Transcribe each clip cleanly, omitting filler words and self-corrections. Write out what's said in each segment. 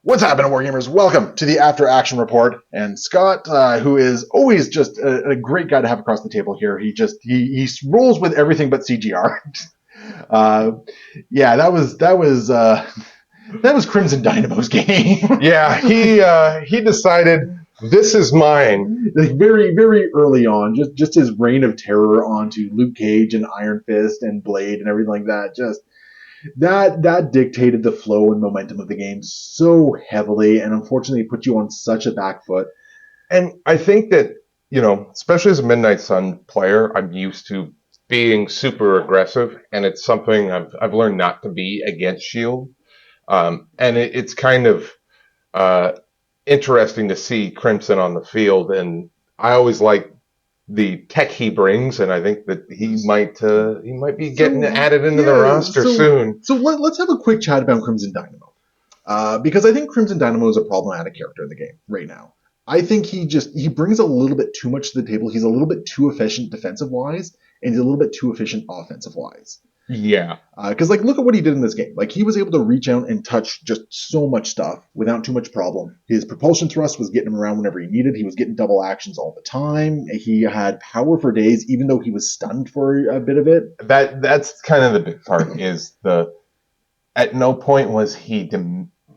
What's happening, Wargamers? Welcome to the After Action Report. And Scott, who is always just a great guy to have across the table here, he rolls with everything but CGR. uh, yeah, that was Crimson Dynamo's game. Yeah, he decided this is mine. Like very early on, just his reign of terror onto Luke Cage and Iron Fist and Blade and everything like that. Just that dictated the flow and momentum of the game so heavily, and unfortunately put you on such a back foot. And I think that, especially as a Midnight Sun player, I'm used to being super aggressive, and it's something I've learned not to be against Shield. And it's kind of interesting to see Crimson on the field, and I always like the tech he brings, and I think that he might be getting added into the roster soon. So let's have a quick chat about Crimson Dynamo, because I think Crimson Dynamo is a problematic character in the game right now. I think he brings a little bit too much to the table. He's a little bit too efficient defensive wise, and he's a little bit too efficient offensive wise. Yeah. Because look at what he did in this game. He was able to reach out and touch just so much stuff without too much problem. His propulsion thrust was getting him around whenever he needed. He was getting double actions all the time. He had power for days, even though he was stunned for a bit of it. That's kind of the big part. Is at no point was he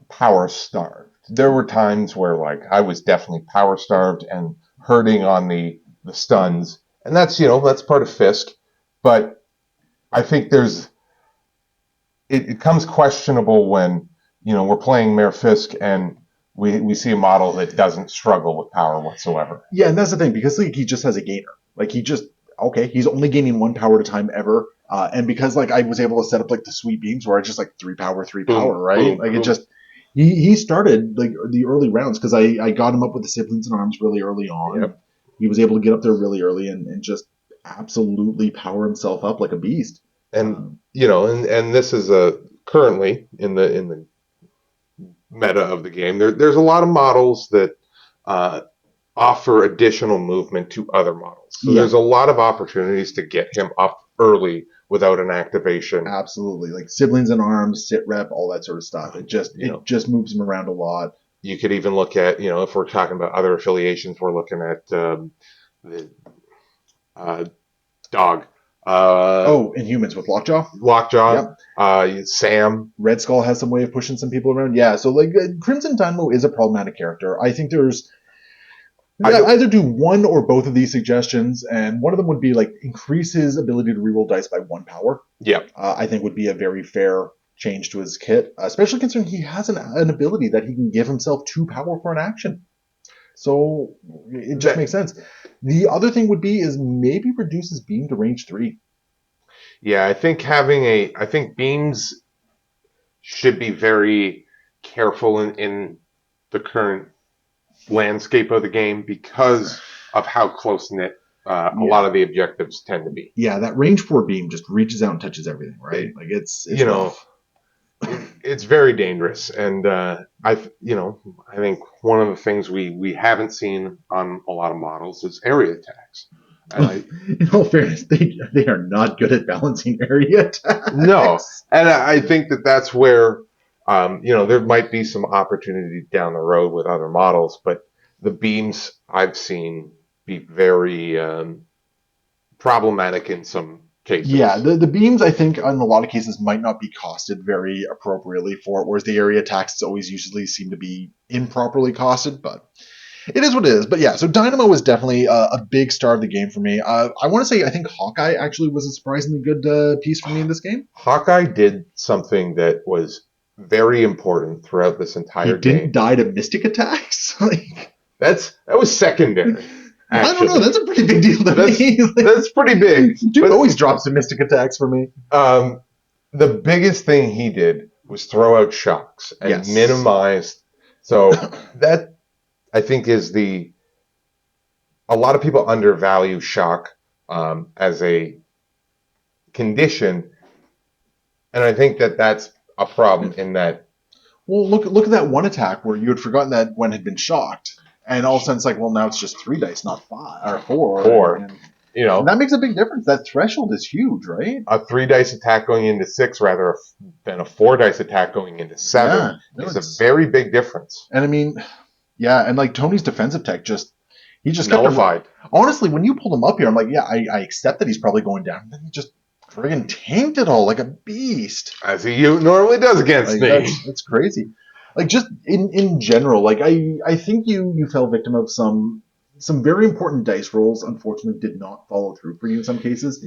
power starved. There were times where I was definitely power starved and hurting on the stuns, and that's part of Fisk, but I think it becomes questionable when we're playing Mayor Fisk and we see a model that doesn't struggle with power whatsoever. Yeah, and that's the thing, because he just has a gainer. He's only gaining one power at a time ever, and because I was able to set up the sweet beams where I just 3 power, right? Boom. He started the early rounds because I got him up with the siblings in arms really early on. Yep. He was able to get up there really early and just absolutely power himself up like a beast. And and this is currently in the meta of the game. There's a lot of models that offer additional movement to other models. So there's a lot of opportunities to get him up early without an activation. Absolutely, siblings in arms, sit rep, all that sort of stuff. It just moves him around a lot. You could even look at if we're talking about other affiliations, we're looking at the dog. Inhumans with Lockjaw. Yep. Sam. Red Skull has some way of pushing some people around. Yeah, so Crimson Dynamo is a problematic character. I think either do one or both of these suggestions, and one of them would be increase his ability to reroll dice by 1 power. Yeah. I think would be a very fair change to his kit, especially considering he has an ability that he can give himself 2 power for an action. So it just makes sense. The other thing would be is maybe reduce his beam to range 3. Yeah, I think beams should be very careful in the current landscape of the game because of how close-knit a lot of the objectives tend to be. Yeah, that range 4 beam just reaches out and touches everything, right? It's rough. It's very dangerous, and I think one of the things we haven't seen on a lot of models is area attacks. In all fairness, they are not good at balancing area attacks. No, and I think that's where there might be some opportunity down the road with other models, but the beams I've seen be very problematic in some cases. Yeah, the beams, I think, in a lot of cases, might not be costed very appropriately for it, whereas the area attacks always usually seem to be improperly costed, but it is what it is. But yeah, so Dynamo was definitely a big star of the game for me. I want to say I think Hawkeye actually was a surprisingly good piece for me in this game. Hawkeye did something that was very important throughout this entire game. He didn't die to mystic attacks? That was secondary. Actually. I don't know. That's a pretty big deal to me. That's pretty big. Dude always drops the mystic attacks for me. The biggest thing he did was throw out shocks and minimize. So that I think is a lot of people undervalue shock as a condition, and I think that's a problem in that. Well, look at that one attack where you had forgotten that one had been shocked. And all of a sudden, it's now it's just 3 dice, not 5 or 4. 4. You know, And that makes a big difference. That threshold is huge, right? a 3 dice attack going into 6 rather than a 4 dice attack going into 7 Yeah. No, is a it's very big difference. and I mean, yeah, and like Tony's defensive tech he just kind of Nullified. honestly, when you pulled him up here, I'm like, yeah, I accept that he's probably going down. Then he just friggin' tanked it all like a beast. As he normally does against Like me. that's crazy. Like just in general, like I think you fell victim of some very important dice rolls. Unfortunately, did not follow through for you in some cases.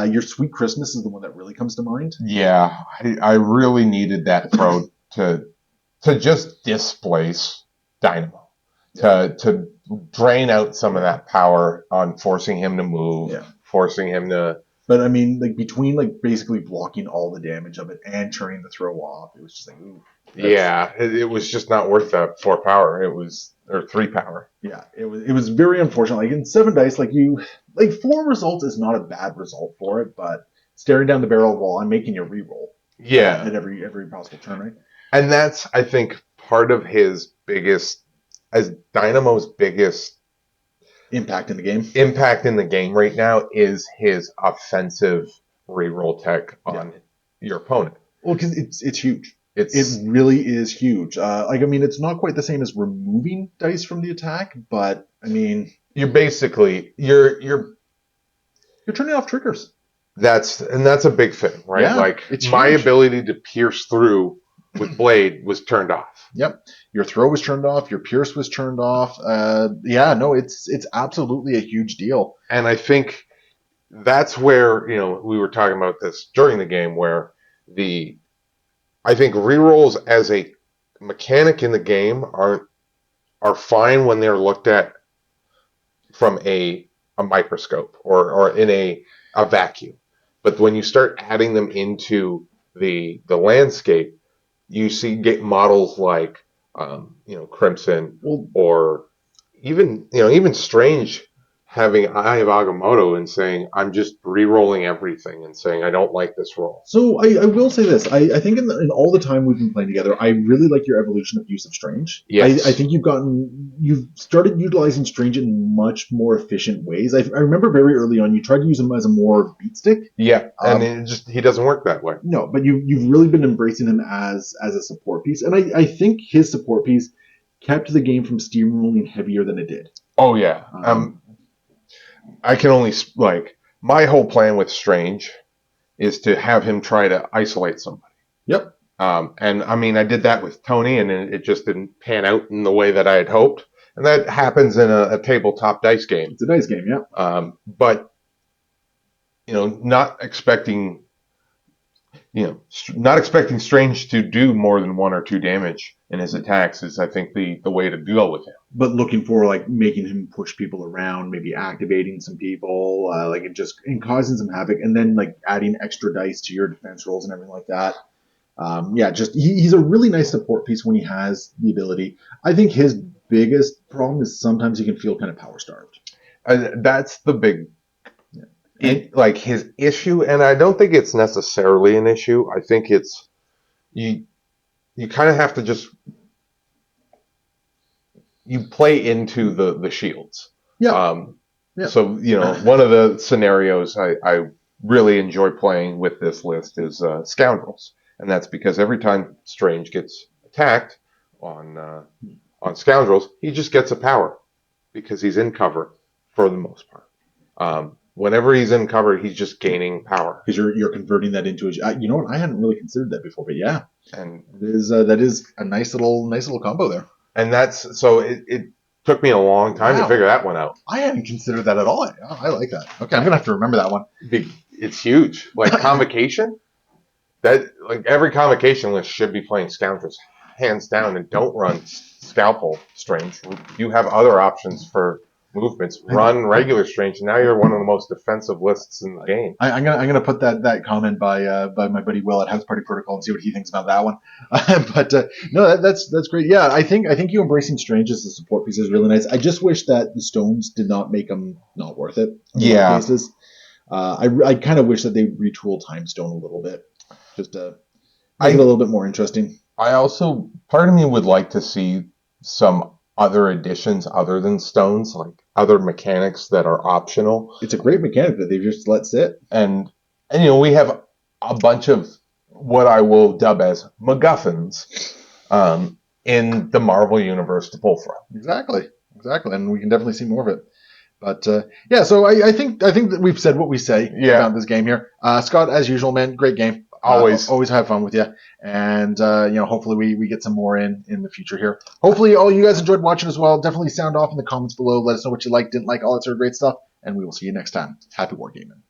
Your Sweet Christmas is the one that really comes to mind. Yeah, I really needed that throw to just displace Dynamo, to drain out some of that power on forcing him to move, Yeah. forcing him to. But I mean, like between like basically blocking all the damage of it and turning the throw off, it was just like, ooh. Yeah, it was just not worth that 4 power. It was or 3 power. Yeah, it was very unfortunate. Like in 7 dice, like 4 results is not a bad result for it, but staring down the barrel while I'm making you re-roll. Yeah, At every possible turn, right? and that's I think part of his biggest, as Dynamo's biggest Impact in the game. impact in the game right now is his offensive reroll tech on your opponent. Well, because it's huge. It's It really is huge. Like I mean, it's not quite the same as removing dice from the attack, but I mean, you're basically you're turning off triggers. that's a big thing, right? Yeah, Like it's my huge. ability to pierce through with blade was turned off. Yep, your throw was turned off. Your pierce was turned off. Yeah, no, it's absolutely a huge deal. And I think that's where, we were talking about this during the game where I think rerolls as a mechanic in the game are fine when they're looked at from a microscope or in a vacuum. But when you start adding them into the landscape, you get models like Crimson, Well, or even Strange having Eye of Agamotto and saying I'm just re-rolling everything and saying I don't like this roll. so I will say this. I think in all the time we've been playing together, I really like your evolution of use of Strange. Yes. I think you've started utilizing Strange in much more efficient ways. I remember very early on you tried to use him as a more beat stick. Yeah, and he doesn't work that way. No, but you've really been embracing him as a support piece, and I think his support piece kept the game from steamrolling heavier than it did. Oh yeah. I can only my whole plan with Strange is to have him try to isolate somebody. Yep. And I mean, I did that with Tony, and it just didn't pan out in the way that I had hoped. And that happens in a tabletop dice game. It's a dice game, yeah. But not expecting Strange to do more than 1 or 2 damage in his attacks is, I think, the way to deal with him. But looking for like making him push people around, maybe activating some people, and causing some havoc, and then like adding extra dice to your defense rolls and everything like that. He's a really nice support piece when he has the ability. I think his biggest problem is sometimes he can feel kind of power starved. That's the big. Like his issue, and I don't think it's necessarily an issue. I think it's you kind of have to just play into the shields. Yeah. So one of the scenarios I really enjoy playing with this list is Scoundrels, and that's because every time Strange gets attacked on Scoundrels, he just gets a power because he's in cover for the most part. Whenever he's in cover, he's just gaining power. Because you're converting that into a. You know what? I hadn't really considered that before, but yeah, and that is a nice little combo there. And that's so it took me a long time to figure that one out. I hadn't considered that at all. I like that. Okay, I'm gonna have to remember that one. It's huge. Like Convocation, every Convocation list should be playing Scoundrels hands down, and don't run Scalpel Strange. You have other options for movements. Run regular Strange, and now you're one of the most defensive lists in the game. I'm gonna put that comment by my buddy Will at House Party Protocol and see what he thinks about that one. But no, that's great. Yeah, I think you embracing Strange as a support piece is really nice. I just wish that the stones did not make them not worth it. In a lot of cases. I kind of wish that they retool Time Stone a little bit, just to make it a little bit more interesting. I also, part of me would like to see some other additions other than stones, like other mechanics that are optional. It's a great mechanic that they've just let sit. And we have a bunch of what I will dub as MacGuffins in the Marvel universe to pull from. Exactly, and we can definitely see more of it. But yeah, so I think that we've said what we say about this game here. Scott, as usual, man, great game. Always have fun with you, and hopefully we get some more in the future here. Hopefully, all you guys enjoyed watching as well. Definitely sound off in the comments below. Let us know what you liked, didn't like, all that sort of great stuff, and we will see you next time. Happy wargaming.